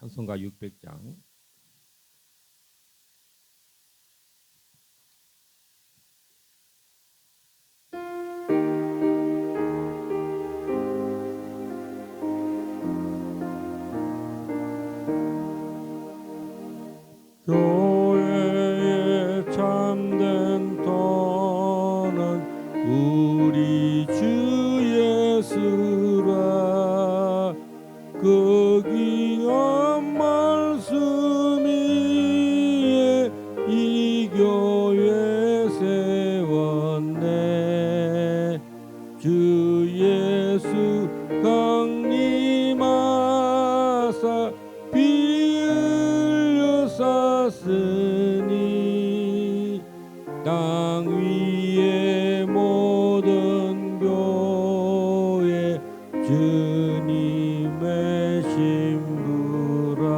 찬송가 600장. 교회의 참된 터는 우리 주 예수라. 그 귀한 말씀 위에 이 교회 세웠네. 주 예수 강림하사 피 흘려 쌌으니 땅 위의 모든 교회 주님의 신부라.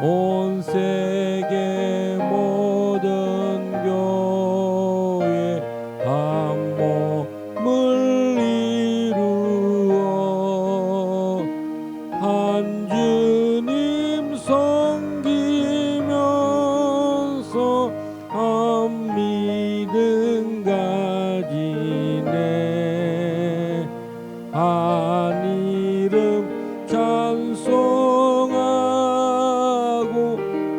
온 세계 모든 교회 한 몸을 이루어 한 주님 섬기면서 한 믿음 가지네. 한 이름 찬송하고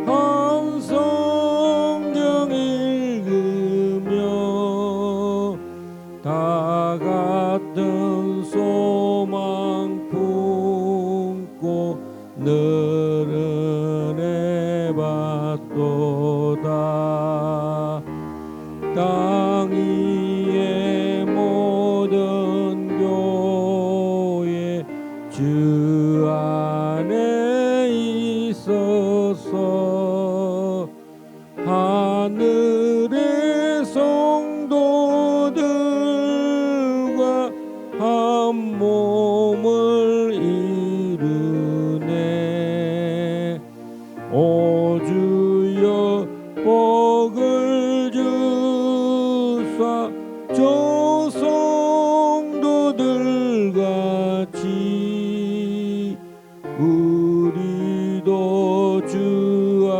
한 성경 읽으며 다 같은 소망 품고 늘은 애받도다. 땅 위의 모든 교회 주 안에 있어서 하늘의 성도들과 한 몸을 이루네. 오 주여 복을 주사 저 성도들 같이 우리도 주와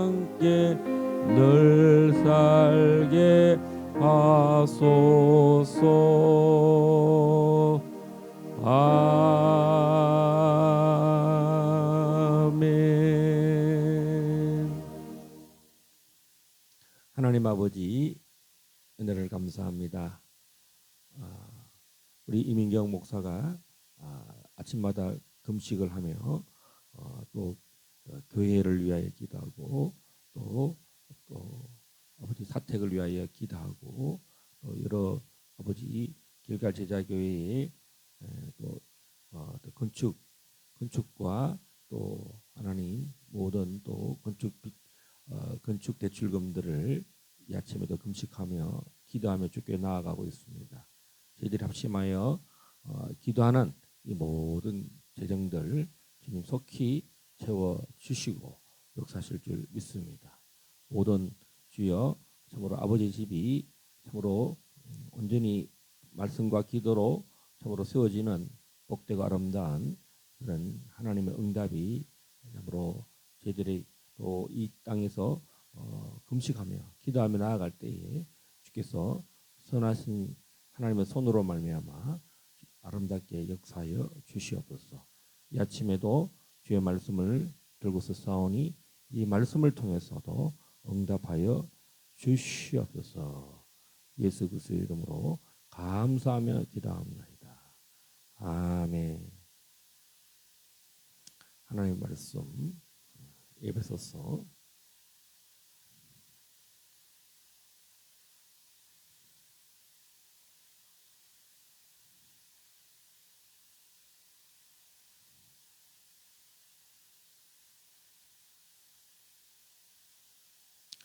함께 늘 살게 하소서. 아멘. 하나님 아버지, 은혜를 감사합니다. 우리 이민경 목사가 아침마다 금식을 하며 또 교회를 위하여 기도하고 또 아버지 사택을 위하여 기도하고 또 여러 아버지 길갈 제자교회의 또 건축과 또 하나님 모든 또 건축 대출금들을 이 아침에도 금식하며 기도하며 주께 나아가고 있습니다. 저희들이 합심하여 기도하는 이 모든 재정들 주님 속히 채워 주시고 역사하실 줄 믿습니다. 모든 주여 참으로 아버지 집이 참으로 온전히 말씀과 기도로 참으로 세워지는 복되고 아름다운 그런 하나님의 응답이 참으로 저희들이 또 이 땅에서 금식하며 기도하며 나아갈 때에 주께서 선하신 하나님의 손으로 말미암아 아름답게 역사하여 주시옵소서. 이 아침에도 주의 말씀을 들고서 싸우니 이 말씀을 통해서도 응답하여 주시옵소서. 예수 그리스도의 이름으로 감사하며 기도합니다. 아멘. 하나님의 말씀 에베소서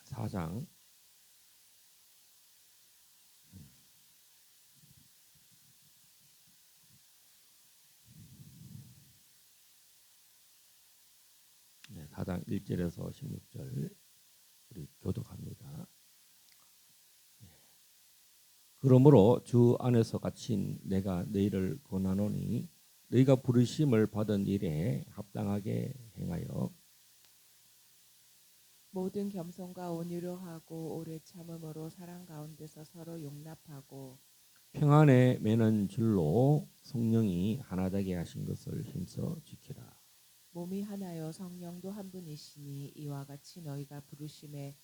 4장 4장 1절에서 16절 우리 교독합니다. 그러므로 주 안에서 갇힌 내가 너희를 권하노니 너희가 부르심을 받은 일에 합당하게 행하여 모든 겸손과 온유로 하고 오래 참음으로 사랑 가운데서 서로 용납하고 평안에 매는 줄로 성령이 하나 되게 하신 것을 힘써 지키라. 몸이 하나요 성령도 한 분이시니 이와 같이 너희가 부르심에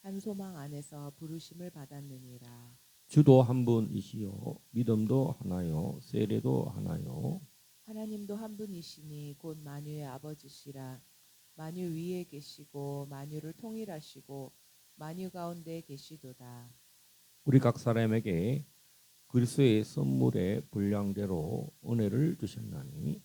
한 소망 안에서 부르심을 받았느니라. 주도 한 분이시요 믿음도 하나요 세례도 하나요 하나님도 한 분이시니 곧 만유의 아버지시라. 만유 위에 계시고 만유를 통일하시고 만유 가운데 계시도다. 우리 각 사람에게 그리스도의 선물의 분량대로 은혜를 주셨나니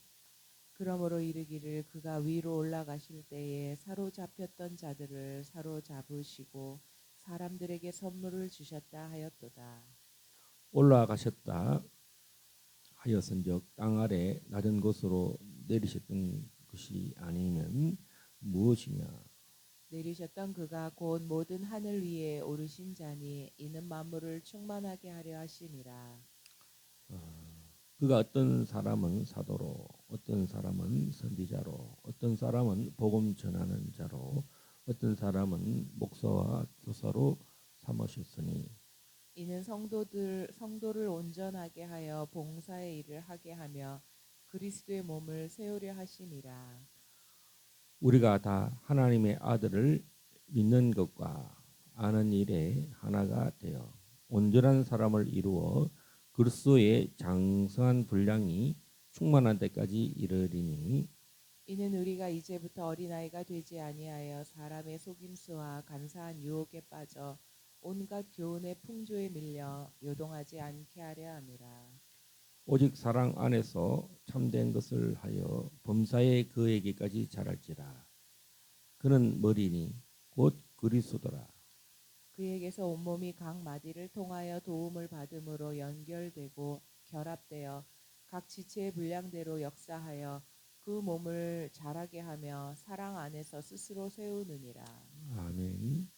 그러므로 이르기를 그가 위로 올라가실 때에 사로잡혔던 자들을 사로잡으시고 사람들에게 선물을 주셨다 하였도다. 올라가셨다 하였은즉 땅 아래 낮은 곳으로 내리셨던 것이 아니면 무엇이냐 내리셨던 그가 곧 모든 하늘 위에 오르신 자니 이는 만물을 충만하게 하려 하심이라. 그가 어떤 사람은 사도로 어떤 사람은 선지자로 어떤 사람은 복음 전하는 자로 어떤 사람은 목사와 교사로 삼으셨으니 이는 성도를 온전하게 하여 봉사의 일을 하게 하며 그리스도의 몸을 세우려 하심이라. 우리가 다 하나님의 아들을 믿는 것과 아는 일에 하나가 되어 온전한 사람을 이루어 그리스도의 장성한 분량이 충만한 데까지 이르리니 이는 우리가 이제부터 어린아이가 되지 아니하여 사람의 속임수와 간사한 유혹에 빠져 온갖 교훈의 풍조에 밀려 요동하지 않게 하려 함이라. 오직 사랑 안에서 참된 것을 하여 범사에 그에게까지 자랄지라. 그는 머리니 곧 그리스도라. 그에게서 온몸이 각 마디를 통하여 도움을 받음으로 연결되고 결합되어 각 지체의 분량대로 역사하여 그 몸을 자라게 하며 사랑 안에서 스스로 세우느니라. 아멘.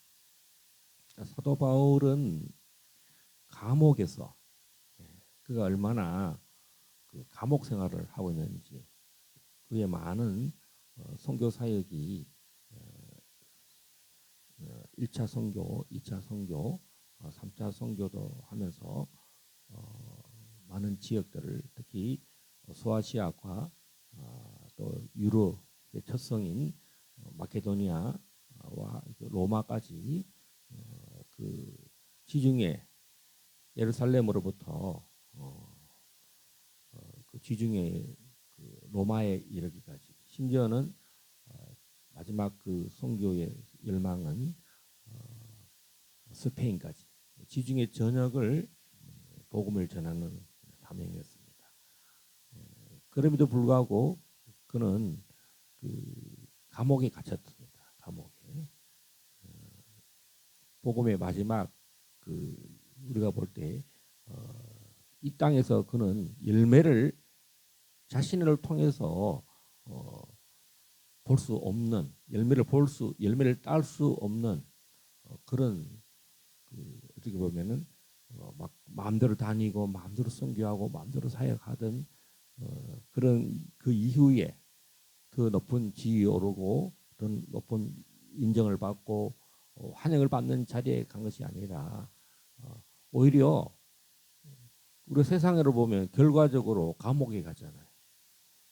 사도 바울은 감옥에서 그가 얼마나 그 감옥 생활을 하고 있는지 그의 많은 선교 사역이 1차 선교, 2차 선교, 3차 선교도 하면서 많은 지역들을 특히 소아시아과 또 유럽의 첫 성인 마케도니아와 로마까지 그 지중해 예루살렘으로부터 그 지중해 그 로마에 이르기까지 심지어는 마지막 그 선교의 열망은 스페인까지 지중해 전역을 복음을 전하는 사명이었습니다. 그럼에도 불구하고 그는 그 감옥에 갇혔습니다. 감옥에 복음의 마지막 그 우리가 볼 때 이 땅에서 그는 열매를 자신을 통해서 볼 수 없는 열매를 딸 수 없는 그런 그 어떻게 보면은 막 마음대로 다니고 마음대로 선교하고 마음대로 사역하던 그런 그 이후에 더 높은 지위에 오르고 더 높은 인정을 받고 환영을 받는 자리에 간 것이 아니라 오히려 우리 세상으로 보면 결과적으로 감옥에 가잖아요.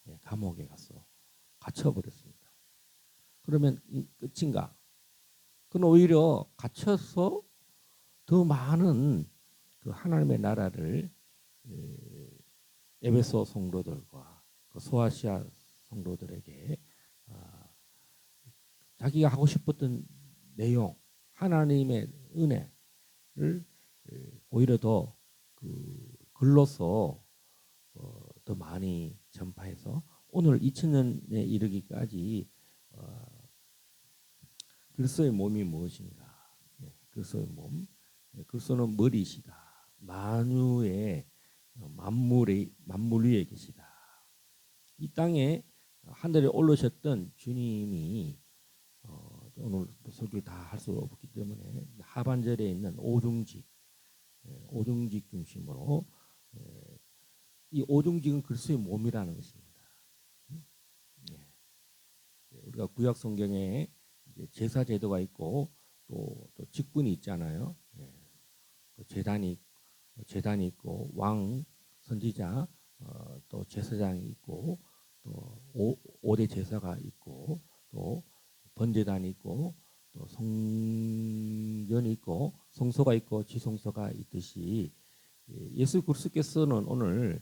예, 감옥에 가서 갇혀버렸습니다. 그러면 끝인가? 그는 오히려 갇혀서 더 많은 그 하나님의 나라를 에베소 성도들과 그 소아시아 성도들에게 자기가 하고 싶었던 내용, 하나님의 은혜를 오히려 더 그 글로서 더 많이 전파해서 오늘 2000년에 이르기까지 그리스도의 몸이 무엇인가? 그리스도의 몸, 그리스도는 머리시다. 만유의 만물 위에 계시다. 이 땅에 하늘에 올르셨던 주님이 오늘 설교를 다 할 수 없기 때문에 하반절에 있는 오중직 중심으로 이 오중직은 그리스도의 몸이라는 것입니다. 우리가 구약 성경에 이제 제사 제도가 있고 또 직분이 있잖아요. 예. 재단이 있고 왕 선지자 또 제사장이 있고 또 5대 제사가 있고 또 번제단이 있고 또 성전이 있고 성소가 있고 지성소가 있듯이 예수 그리스도께서는 오늘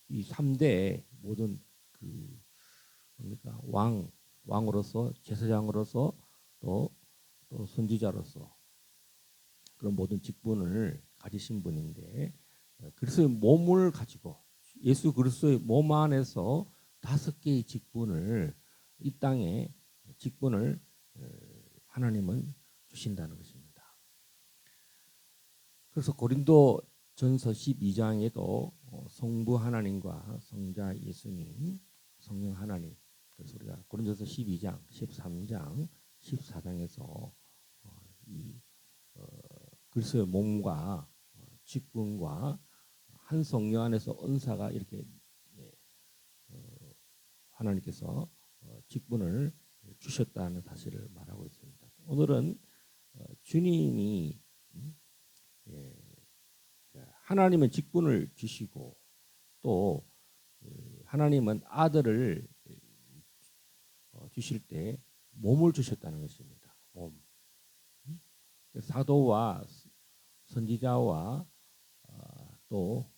이 3대 모든 그 그러니까 왕으로서 제사장으로서 또 선지자로서 그런 모든 직분을 가지신 분인데 그리스도의 몸을 가지고 예수 그리스도의 몸 안에서 5개의 직분을 이 땅에 직분을 하나님은 주신다는 것입니다. 그래서 고린도 전서 12장에도 성부 하나님과 성자 예수님, 성령 하나님. 그래서 우리가 고린도서 12장, 13장, 14장에서 이 그리스도의 몸과 직분과 한 성령 안에서 은사가 이렇게 하나님께서 직분을 주셨다는 사실을 말하고 있습니다. 오늘은 주님이 하나님은 직분을 주시고 또 하나님은 아들을 주실 때 몸을 주셨다는 것입니다. 몸. 사도와 선지자와 또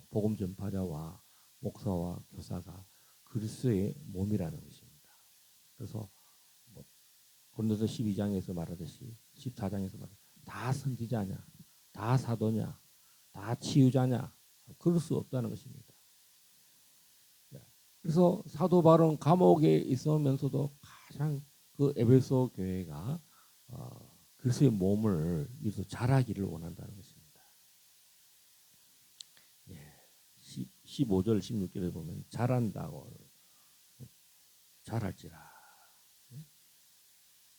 복음 전파자와 목사와 교사가 그리스도의 몸이라는 것입니다. 그래서 고린도서 12장에서 말하듯이 14장에서 다 선지자냐, 다 사도냐, 다 치유자냐, 그럴 수 없다는 것입니다. 그래서 사도 바울은 감옥에 있으면서도 가장 그 에베소 교회가 그리스도의 몸을 위해서 자라기를 원한다는 것입니다. 15절, 16절에 보면 자란다고 자랄지라.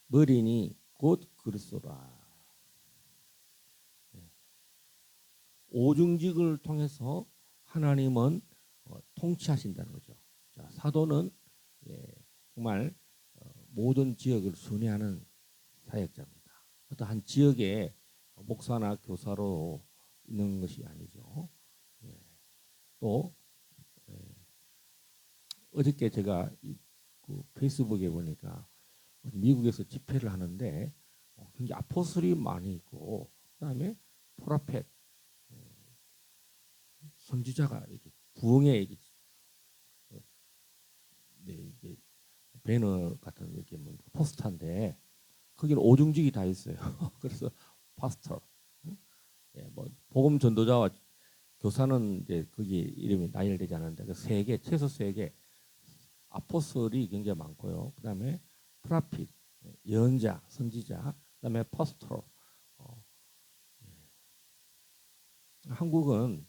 머리니 곧 그리스도라. 오중직을 통해서 하나님은 통치하신다는 거죠. 자, 사도는 정말 모든 지역을 순회하는 사역자입니다. 어떤 한 지역에 목사나 교사로 있는 것이 아니죠. 또 어저께 제가 그 페이스북에 보니까 미국에서 집회를 하는데 굉장히 아포스톨이 많이 있고 그다음에 프로펫 선지자가 이렇게 부흥에 이게 배너 같은 이렇게 뭐 포스터인데 거기는 오중직이 다 있어요. 그래서 파스터, 뭐 복음 전도자와 교사는 이제 거기 이름이 나열되지 않았는데 그 세 개, 최소 3개 아포스톨이 굉장히 많고요. 그다음에 프라핏, 예언자, 선지자, 그다음에 파스터. 한국은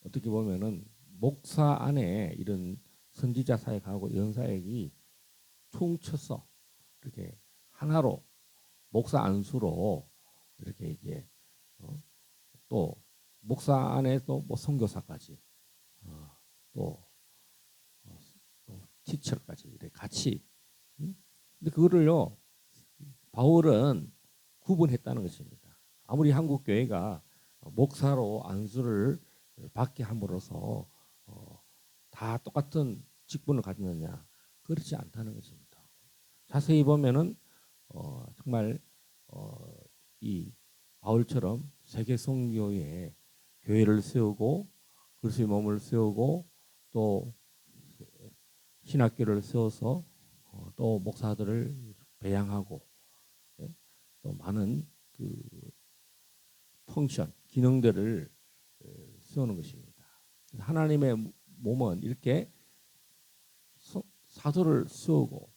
어떻게 보면은 목사 안에 이런 선지자 사역하고 예언 사역이 퉁쳐서 이렇게 하나로 목사 안수로 이렇게 이제 또 목사 안에 또뭐 선교사까지 또 티처까지 이렇게 같이 근데 그거를요 바울은 구분했다는 것입니다. 아무리 한국 교회가 목사로 안수를 받게 함으로써 다 똑같은 직분을 가졌느냐 그렇지 않다는 것입니다. 자세히 보면은 정말 이 바울처럼 세계 선교에 교회를 세우고 그리스도의 몸을 세우고 또 신학교를 세워서 또 목사들을 배양하고 또 많은 그 펑션 기능들을 세우는 것입니다. 하나님의 몸은 이렇게 사도를 세우고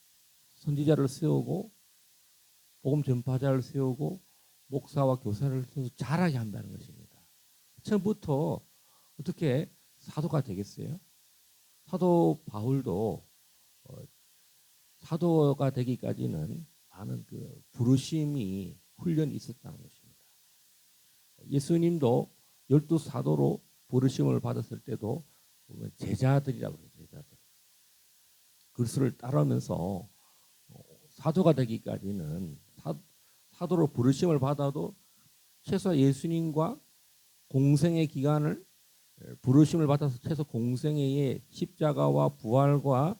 선지자를 세우고 복음 전파자를 세우고 목사와 교사를 세워서 자라게 한다는 것입니다. 처음부터 어떻게 사도가 되겠어요? 사도 바울도 사도가 되기까지는 많은 그 부르심이 훈련이 있었다는 것입니다. 예수님도 12 사도로 부르심을 받았을 때도 보면 제자들이라고 그래요. 제자들. 그리스도를 따르면서 사도가 되기까지는 사도로 부르심을 받아도 최소 예수님과 공생의 기간을 부르심을 받아서 최소 공생애의 십자가와 부활과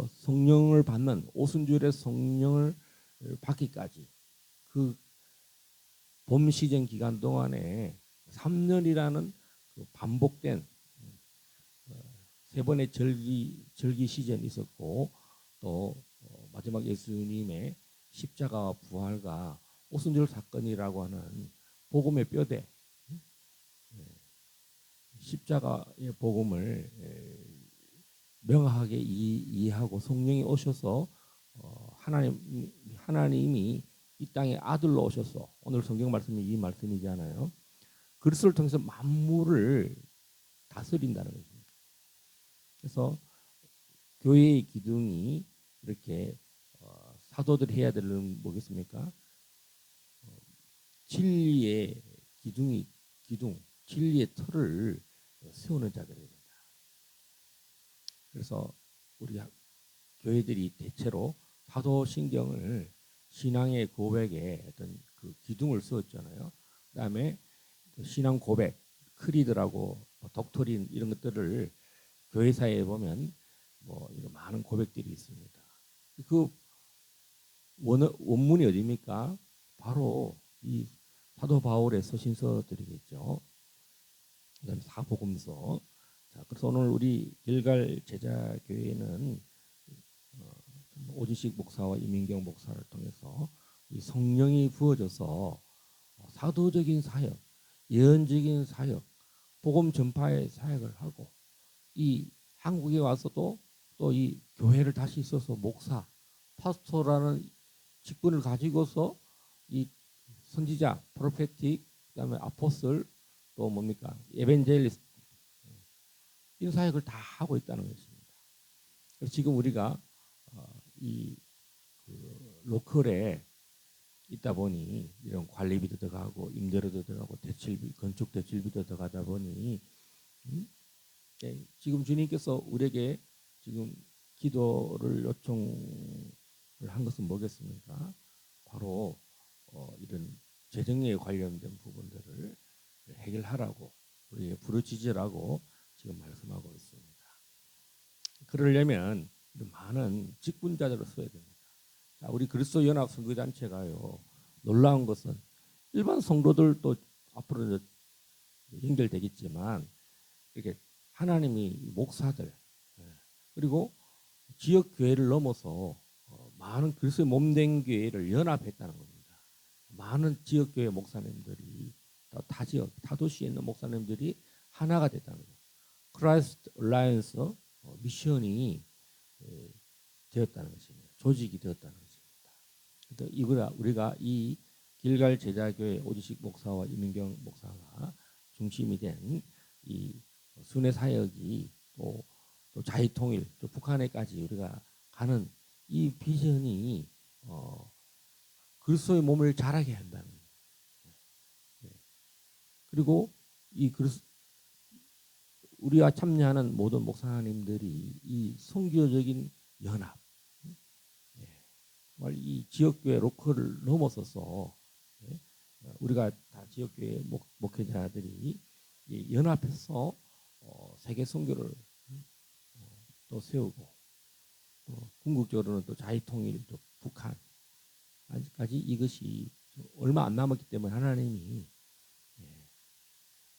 성령을 받는 오순절의 성령을 받기까지 그 봄 시즌 기간 동안에 3년이라는 그 반복된 세 번의 절기 시즌이 있었고 또 마지막 예수님의 십자가와 부활과 오순절 사건이라고 하는 복음의 뼈대 십자가의 복음을 명확하게 이해하고 성령이 오셔서 하나님이 이 땅에 아들로 오셔서 오늘 성경 말씀이 이 말씀이잖아요. 그리스도를 통해서 만물을 다스린다는 것입니다. 그래서 교회의 기둥이 이렇게 사도들이 해야 될 일은 뭐겠습니까? 진리의 기둥, 진리의 틀을 세우는 자들입니다. 그래서 우리 교회들이 대체로 사도신경을 신앙의 고백에 어떤 그 기둥을 세웠잖아요. 그다음에 신앙 고백, 크리드라고 독토린 이런 것들을 교회사에 보면 뭐 이런 많은 고백들이 있습니다. 그 원문이 어디입니까? 바로 이 사도 바울의 서신서들이겠죠. 그다음에 사복음서. 자, 그래서 오늘 우리 길갈 제자교회는 오진식 목사와 이민경 목사를 통해서 이 성령이 부어져서 사도적인 사역, 예언적인 사역, 복음 전파의 사역을 하고 이 한국에 와서도 또 이 교회를 다시 있어서 목사, 파스토라는 직분을 가지고서 이 선지자, 프로페틱, 그다음에 아포슬 또 뭡니까 에벤젤리스트 이런 사역을 다 하고 있다는 것입니다. 그래서 지금 우리가 그 로컬에 있다 보니 이런 관리비도 들어가고 임대료도 들어가고 대출비, 건축 대출비도 들어가다 보니 지금 주님께서 우리에게 지금 기도를 요청을 한 것은 뭐겠습니까? 바로 이런 재정에 관련된 부분들을 해결하라고 우리에게 부르짖으라고 지금 말씀하고 있습니다. 그러려면 많은 직분자들을 써야 됩니다. 자, 우리 그리스도 연합 선교단체가요. 놀라운 것은 일반 성도들도 앞으로 연결되겠지만 이렇게 하나님이 목사들 그리고 지역 교회를 넘어서 많은 그리스도의 몸된 교회를 연합했다는 겁니다. 많은 지역 교회 목사님들이 타 지역, 타 도시에 있는 목사님들이 하나가 됐다는 거죠. 크라이스트 얼라이언스 미션이 되었다는 것입니다. 조직이 되었다는 것입니다. 우리가 이 길갈 제자교회 오지식 목사와 이민경 목사가 중심이 된 이 순회 사역이 또 자유통일, 또 북한에까지 우리가 가는 이 비전이 그리스도의 몸을 자라게 한다는 거예요. 그리고 우리와 참여하는 모든 목사님들이 이 선교적인 연합, 정말 이 지역교회 로컬을 넘어서서 우리가 다 지역교회 목회자들이 연합해서 세계 선교를 또 세우고 또 궁극적으로는 또 자유통일, 또 북한 아직까지 이것이 얼마 안 남았기 때문에 하나님이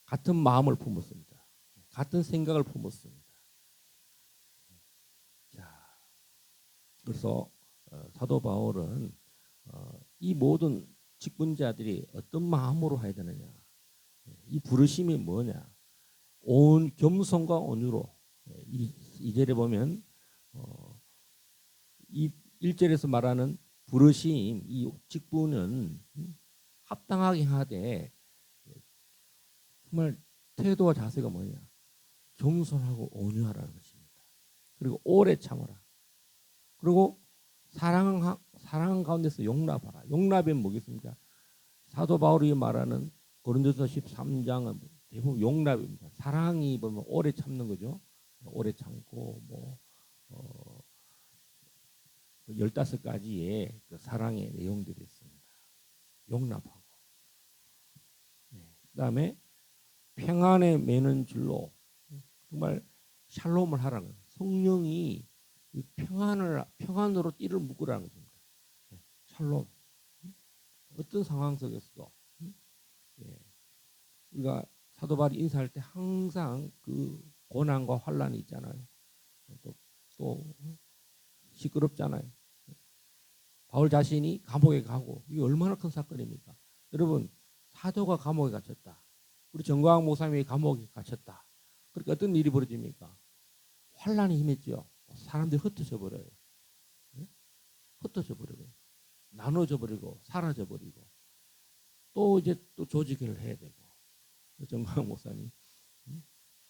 같은 마음을 품었습니다. 같은 생각을 품었습니다. 자, 그래서 사도 바울은 이 모든 직분자들이 어떤 마음으로 해야 되느냐, 이 부르심이 뭐냐, 온 겸손과 온유로 이 절에 보면 이 1절에서 말하는 부르심, 이 직분은 합당하게 하되 정말 태도와 자세가 뭐냐, 겸손하고 온유하라는 것입니다. 그리고 오래 참아라. 그리고 사랑 가운데서 용납하라. 용납이 뭐겠습니까? 사도 바울이 말하는 고린도서 13장은 대부분 용납입니다. 사랑이 보면 오래 참는 거죠. 오래 참고 뭐 15가지의 그 사랑의 내용들이 있습니다. 용납하고. 그다음에 평안에 매는 줄로 정말 샬롬을 하라는 거예요. 성령이 이 평안으로 띠를 묶으라는 겁니다. 샬롬. 어떤 상황 속에서도 우리가 사도 바울이 인사할 때 항상 그 고난과 환란이 있잖아요. 또 시끄럽잖아요. 바울 자신이 감옥에 가고 이게 얼마나 큰 사건입니까? 여러분 사도가 감옥에 갇혔다. 우리 정광 목사님이 감옥에 갇혔다. 그러니까 어떤 일이 벌어집니까? 환란이 임했죠. 사람들이 흩어져 버려요. 흩어져 버리고 나눠져 버리고 사라져 버리고 또 이제 또 조직을 해야 되고 정광 목사님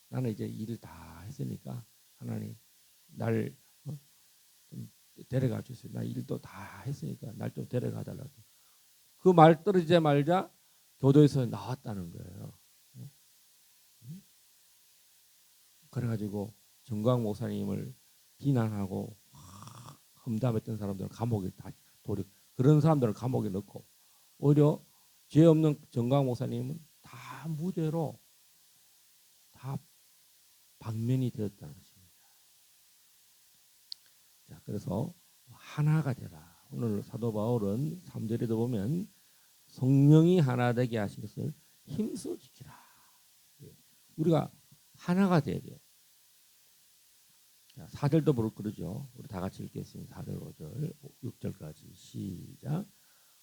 나는 이제 일을 다 했으니까 하나님 날 좀 데려가 주세요. 나 일도 다 했으니까 날 좀 데려가 달라고. 그 말 떨어지자마자 교도에서 나왔다는 거예요. 그래가지고 정광 목사님을 비난하고 험담했던 사람들은 감옥에 다 그런 사람들은 감옥에 넣고 오히려 죄 없는 정광 목사님은 다 무죄로 다 방면이 되었다는 것입니다. 자, 그래서 하나가 되라. 오늘 사도 바울은 3절에도 보면 성령이 하나 되게 하신 것을 힘써 지키라. 우리가 하나가 돼야 돼요. 4절도 그러죠. 우리 다 같이 읽겠습니다. 4절, 5절, 6절까지 시작.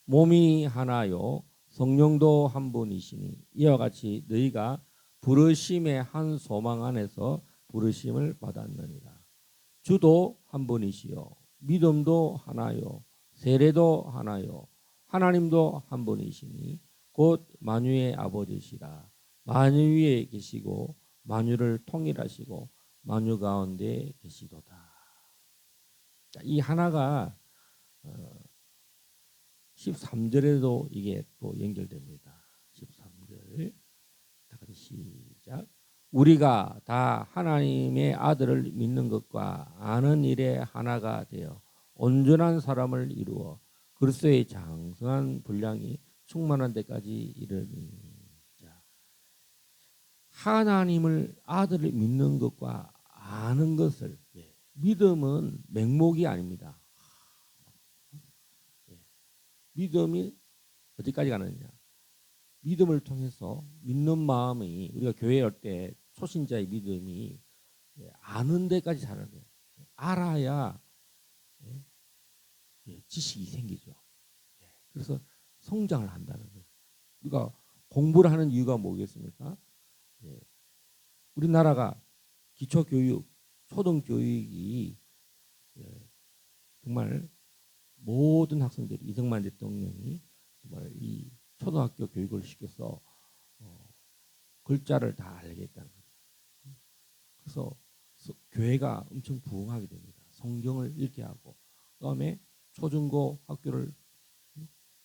몸이 하나요 성령도 한 분이시니 이와 같이 너희가 부르심의 한 소망 안에서 부르심을 받았느니라. 주도 한 분이시요 믿음도 하나요 세례도 하나요 하나님도 한 분이시니 곧 만유의 아버지시라. 만유 위에 계시고 만유를 통일하시고 만유 가운데 계시도다. 이 하나가 13절에도 이게 또 연결됩니다. 13절 시작. 우리가 다 하나님의 아들을 믿는 것과 아는 일에 하나가 되어 온전한 사람을 이루어 그리스도의 장성한 분량이 충만한 데까지 이르니. 하나님을 아들을 믿는 것과 아는 것을 믿음은 맹목이 아닙니다. 믿음이 어디까지 가느냐? 믿음을 통해서 믿는 마음이 우리가 교회에 올 때 초신자의 믿음이 아는 데까지 자라는 거예요. 알아야 지식이 생기죠. 그래서 성장을 한다는 거예요. 우리가 공부를 하는 이유가 뭐겠습니까? 우리나라가 기초교육, 초등교육이 정말 모든 학생들이 이승만 대통령이 정말 이 초등학교 교육을 시켜서 글자를 다 알겠다는 거죠. 그래서 교회가 엄청 부흥하게 됩니다. 성경을 읽게 하고 그다음에 초중고 학교를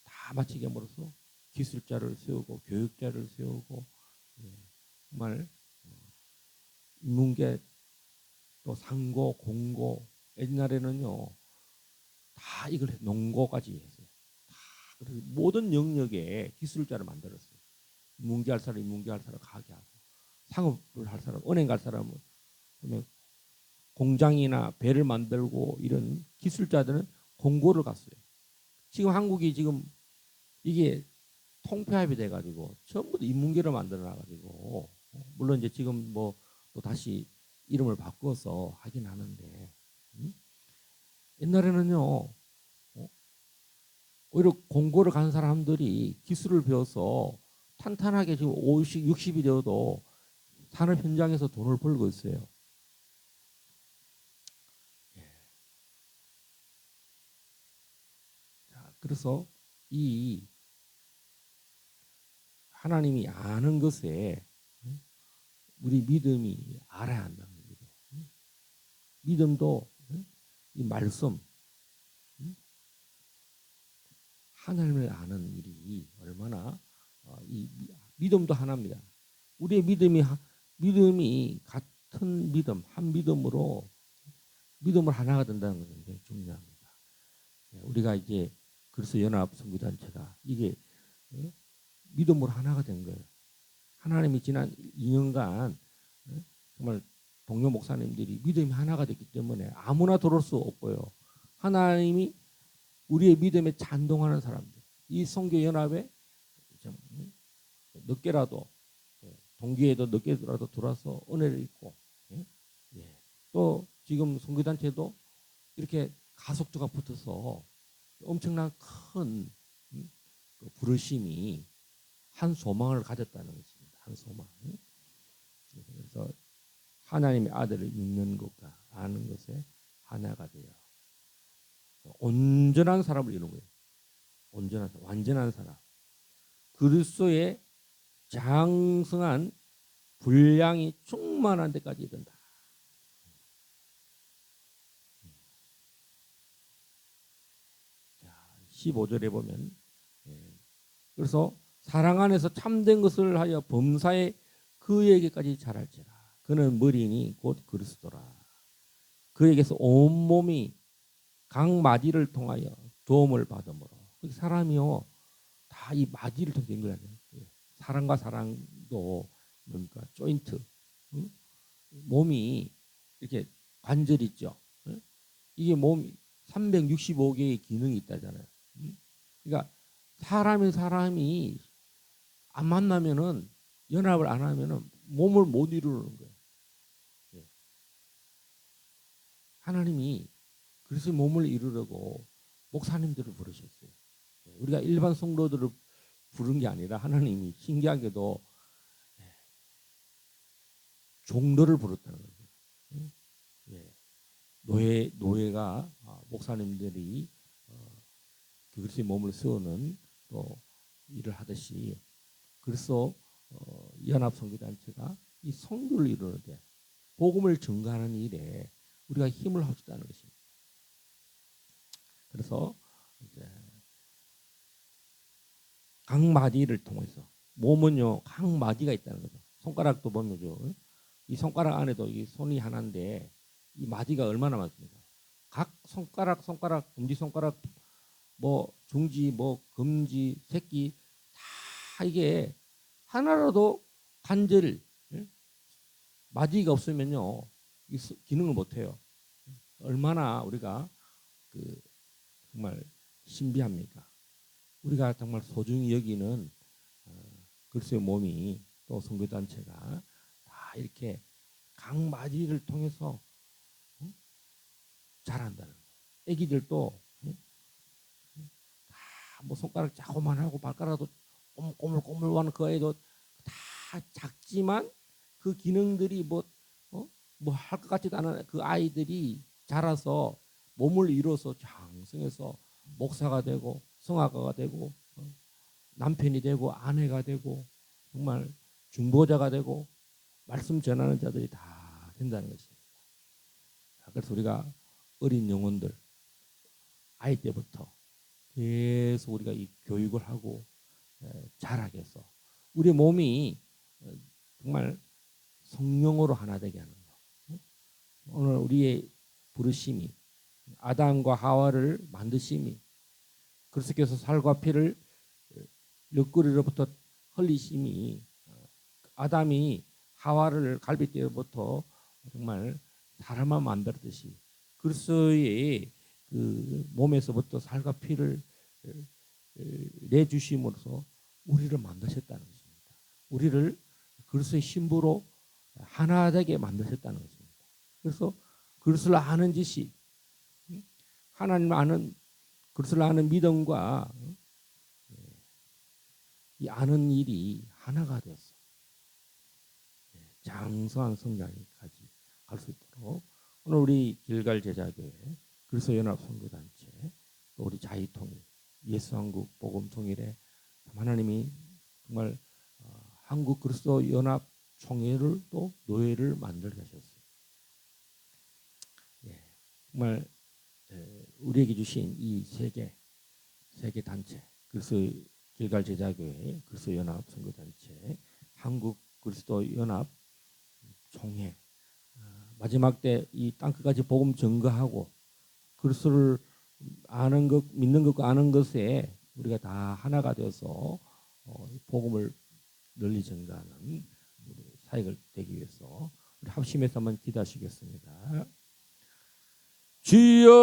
다 마치게 함으로써 기술자를 세우고 교육자를 세우고 정말 인문계 또 상고 공고 옛날에는요 다 이걸 농고까지 했어요. 다 그래서 모든 영역에 기술자를 만들었어요. 인문계 할 사람 인문계 할 사람 가게 하고 상업을 할 사람 은행 갈 사람은 공장이나 배를 만들고 이런 기술자들은 공고를 갔어요. 지금 한국이 지금 이게 통폐합이 돼가지고 전부 인문계를 만들어놔가지고 물론 이제 지금 뭐 또 다시 이름을 바꿔서 하긴 하는데 옛날에는요 오히려 공고를 간 사람들이 기술을 배워서 탄탄하게 지금 50, 60이 되어도 산업 현장에서 돈을 벌고 있어요. 자, 그래서 이 하나님이 아는 것에 우리 믿음이 알아야 한다는 거죠. 믿음도 이 말씀 하나님을 아는 일이 얼마나 이 믿음도 하나입니다. 우리의 믿음이 같은 믿음, 한 믿음으로 믿음을 하나가 된다는 것은 굉장히 중요합니다. 우리가 이제 그래서 연합 선교단체가 이게 믿음으로 하나가 된 거예요. 하나님이 지난 2년간 정말 동료 목사님들이 믿음이 하나가 됐기 때문에 아무나 들어올 수 없고요. 하나님이 우리의 믿음에 찬동하는 사람들, 이 선교 연합에 좀 늦게라도 동기에도 늦게라도 들어와서 은혜를 입고 또 지금 선교단체도 이렇게 가속도가 붙어서 엄청난 큰 부르심이 한 소망을 가졌다는 것입니다. 한 소망. 그래서 하나님의 아들을 믿는 것과 아는 것에 하나가 되어 온전한 사람을 이루는 거예요. 온전한 사람, 완전한 사람. 그리스도의 장성한 분량이 충만한 데까지 이른다. 15절에 보면 그래서 사랑 안에서 참된 것을 하여 범사에 그에게까지 자랄지라. 그는 머리니 곧 그리스도라. 그에게서 온몸이 각 마디를 통하여 도움을 받음으로. 사람이요 다 이 마디를 통해 연결하는 거예요. 사랑과 사랑도 뭡니까? 조인트. 몸이 이렇게 관절 있죠. 이게 몸이 365개의 기능이 있다잖아요. 그러니까 사람이 안 만나면은 연합을 안 하면은 몸을 못 이루는 거예요. 하나님이 그래서 몸을 이루려고 목사님들을 부르셨어요. 우리가 일반 성도들을 부른 게 아니라 하나님이 신기하게도 종들을 부르다는 거예요. 노예가 목사님들이 그리스도의 몸을 세우는 또 일을 하듯이 그래서 연합 선교단체가 이 선교를 이루는데 복음을 증거하는 일에 우리가 힘을 합쳤다는 것입니다. 그래서 이제 각 마디를 통해서 몸은요 각 마디가 있다는 거죠. 손가락도 보면요 이 손가락 안에도 이 손이 하나인데 이 마디가 얼마나 많습니까? 각 손가락 엄지 손가락 뭐 중지 뭐 검지 새끼 다 이게 하나라도 관절 마디가 없으면요 이 기능을 못 해요. 얼마나 우리가 그 정말 신비합니까? 우리가 정말 소중히 여기는 그리스도의 몸이 또 선교단체가 다 이렇게 각 마디를 통해서 잘한다는 거예요. 애기들도 다 뭐 손가락 자고만하고 발가락도 꼬물꼬물하는 그 아이도 다 작지만 그 기능들이 뭐 할 것 같지도 않은 그 아이들이 자라서 몸을 이뤄서 장성해서 목사가 되고 성악가가 되고 남편이 되고 아내가 되고 정말 중보자가 되고 말씀 전하는 자들이 다 된다는 것입니다. 그래서 우리가 어린 영혼들 아이 때부터 계속 우리가 이 교육을 하고 자라게 해서 우리 몸이 정말 성령으로 하나 되게 하는 거. 오늘 우리의 부르심이 아담과 하와를 만드심이 그리스도께서 살과 피를 옆구리로부터 흘리심이 아담이 하와를 갈비뼈로부터 정말 사람만 만들었듯이 그리스도의 그 몸에서부터 살과 피를 내주심으로써 우리를 만드셨다는 것입니다. 우리를 그리스도의 신부로 하나 되게 만드셨다는 것입니다. 그래서 그리스도를 아는 지식, 하나님 아는 그리스도를 아는 믿음과 이 아는 일이 하나가 되었어. 장성한 성장까지 갈 수 있도록 오늘 우리 길갈 제자교회 그리스도 연합 선교단체 또 우리 자유통일 예수한국 복음통일에 하나님이 정말 한국 그리스도 연합 총회를 또 노예를 만들게 하셨어요. 정말 우리에게 주신 이 세계 단체 그리스도 길갈 제자교회 그리스도 연합 선교단체 한국 그리스도 연합 총회 마지막 때 이 땅끝까지 복음 증거하고 그리스도를 아는 것, 믿는 것과 아는 것에 우리가 다 하나가 되어서 복음을 널리 전가하는 우리 사역을 되기 위해서 우리 합심해서 한번 기도하시겠습니다. 주여,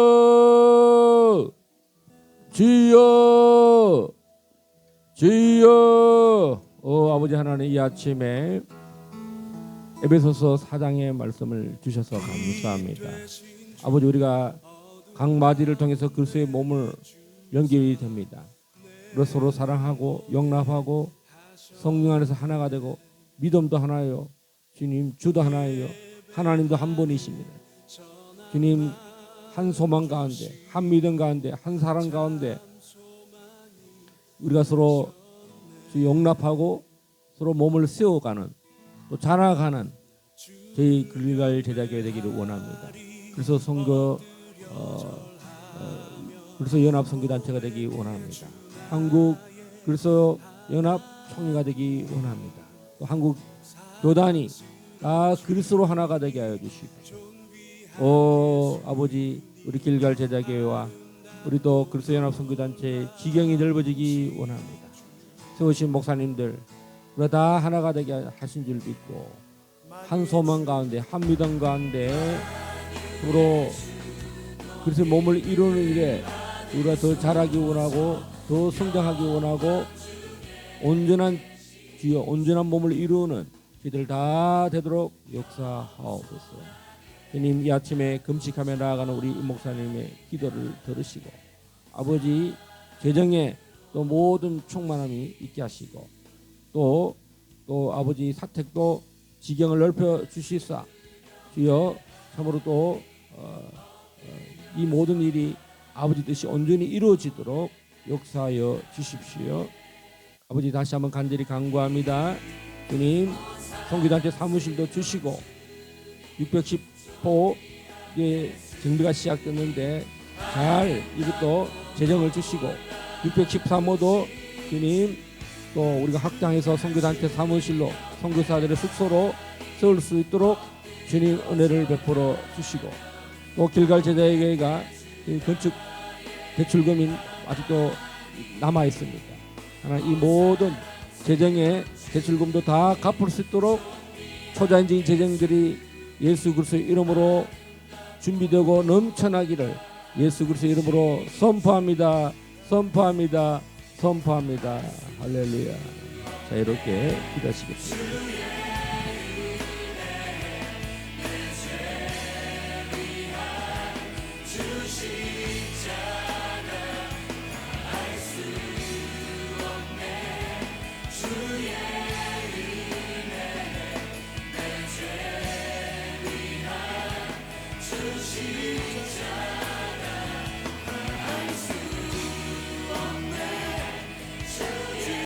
주여, 주여. 아버지 하나님, 이 아침에 에베소서 4장의 말씀을 주셔서 감사합니다. 아버지, 우리가 강마디를 통해서 그리스도의 몸을 연결이 됩니다. 우리가 서로 사랑하고 용납하고 성령 안에서 하나가 되고 믿음도 하나요. 주님, 주도 하나예요. 하나님도 한 분이십니다. 주님, 한 소망 가운데, 한 믿음 가운데, 한 사랑 가운데 우리가 서로 용납하고 서로 몸을 세워가는, 또 자라가는 저희 길갈 제자교회 되기를 원합니다. 그래서 선거 그래서 연합 선교단체가 되기 원합니다. 한국 그래서 연합 총회가 되기 원합니다. 또 한국 교단이 다 그리스도로 하나가 되게 하여 주시고, 아버지, 우리 길갈 제자교회와 우리 또 그리스도 연합 선교단체의 지경이 넓어지기 원합니다. 세우신 목사님들 우리가 다 하나가 되게 하신 줄 믿고 한 소망 가운데, 한 믿음 가운데 서로 그래서 몸을 이루는 일에 우리가 더 자라기 원하고 더 성장하기 원하고 온전한 주여, 온전한 몸을 이루는 저희들 다 되도록 역사하옵소서. 주님, 이 아침에 금식하며 나아가는 우리 임 목사님의 기도를 들으시고 아버지, 재정에 또 모든 충만함이 있게 하시고 또 아버지 사택도 지경을 넓혀 주시사 주여, 참으로 또 이 모든 일이 아버지 뜻이 온전히 이루어지도록 역사하여 주십시오. 아버지, 다시 한번 간절히 간구합니다. 주님, 선교단체 사무실도 주시고 610호 정비가 시작됐는데 잘 이것도 재정을 주시고 613호도 주님 또 우리가 확장해서 선교단체 사무실로 선교사들의 숙소로 세울 수 있도록 주님 은혜를 베풀어 주시고, 또 길갈 제자교회가 건축 대출금이 아직도 남아 있습니다. 하나님, 이 모든 재정의 대출금도 다 갚을 수 있도록 초자연적인 재정들이 예수 그리스도의 이름으로 준비되고 넘쳐나기를 예수 그리스도의 이름으로 선포합니다. 선포합니다. 선포합니다. 할렐루야. 자, 이렇게 기도하시겠습니다.